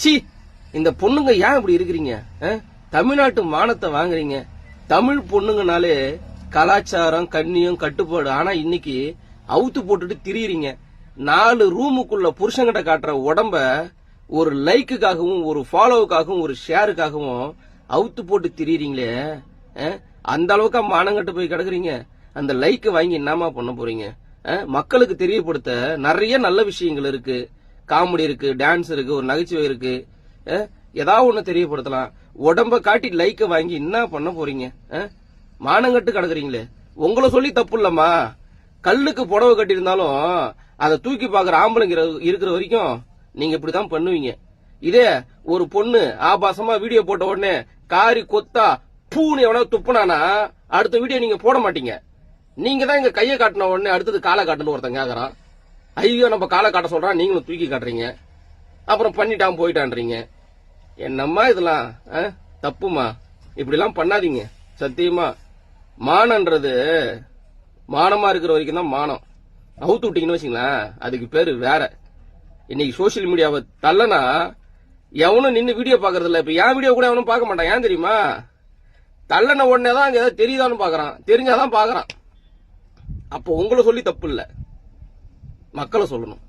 C, இந்த பொண்ணுங்க ஏன் இப்படி இருக்கிறீங்க? தமிழ்நாட்டு மானத்தை வாங்குறீங்க. தமிழ் பொண்ணுங்கனாலே கலாச்சாரம், கண்ணியம், கட்டுப்பாடு. ஆனா இன்னைக்கு அவுத்து போட்டுட்டு திரியுறீங்க. 4 ரூமுக்குள்ள புருஷங்கிட்ட காட்டுற உடம்ப ஒரு லைக்குக்காகவும், ஒரு ஃபாலோவுக்காகவும், ஒரு ஷேருக்காகவும் அவுத்து போட்டு திரியுறீங்களே. அந்த அளவுக்கு மானங்கட்டு போய் கிடக்குறீங்க. அந்த லைக் வாங்கி என்னமா பண்ண போறீங்க? மக்களுக்கு தெரியப்படுத்த நிறைய நல்ல விஷயங்கள் இருக்கு. காமெடி இருக்கு, டான்ஸ் இருக்கு, ஒரு நகைச்சுவை இருக்கு. ஏதாவது ஒண்ணு தெரியப்படுத்தலாம். உடம்ப காட்டி லைக்க வாங்கி என்ன பண்ண போறீங்க? மானங்கட்டு கிடக்குறீங்களே. உங்களை சொல்லி தப்பு இல்லம்மா. கல்லுக்கு புடவை கட்டி இருந்தாலும் அதை தூக்கி பாக்குற ஆம்பளைங்க இருக்கிற வரைக்கும் நீங்க இப்படிதான் பண்ணுவீங்க. இதே ஒரு பொண்ணு ஆபாசமா வீடியோ போட்ட உடனே காரி கொத்தா பூன்னு எவனாவது துப்புனானா அடுத்த வீடியோ நீங்க போட மாட்டீங்க. நீங்க தான் இங்க கையை காட்டின உடனே அடுத்தது காலை காட்டுன்னு ஒருத்தன் கேக்குறான். ஐயோ நம்ம காலை காட்ட சொல்றான், நீங்களும் தூக்கி காட்டுறீங்க. அப்புறம் பண்ணிட்டான் போயிட்டான்றீங்க. என்னம்மா இதெல்லாம் தப்புமா. இப்படி எல்லாம் பண்ணாதீங்க. சத்தியமா மானன்றது மானமா இருக்கிற வரைக்கும் தான் மானம். அவுத்து விட்டீங்கன்னு வச்சுங்களேன், அதுக்கு பேரு வேற. இன்னைக்கு சோசியல் மீடியாவை தள்ளனா எவனும் நின்று வீடியோ பாக்குறது இல்ல. இப்ப என் வீடியோ கூட எவனும் பார்க்க மாட்டான். ஏன் தெரியுமா? தள்ளன உடனே தான் அங்க ஏதாவது தெரியுதான்னு பாக்குறான், தெரிஞ்சாதான் பாக்குறான். அப்போ உங்களை சொல்லி தப்பு இல்ல, மக்களை சொல்லணும்.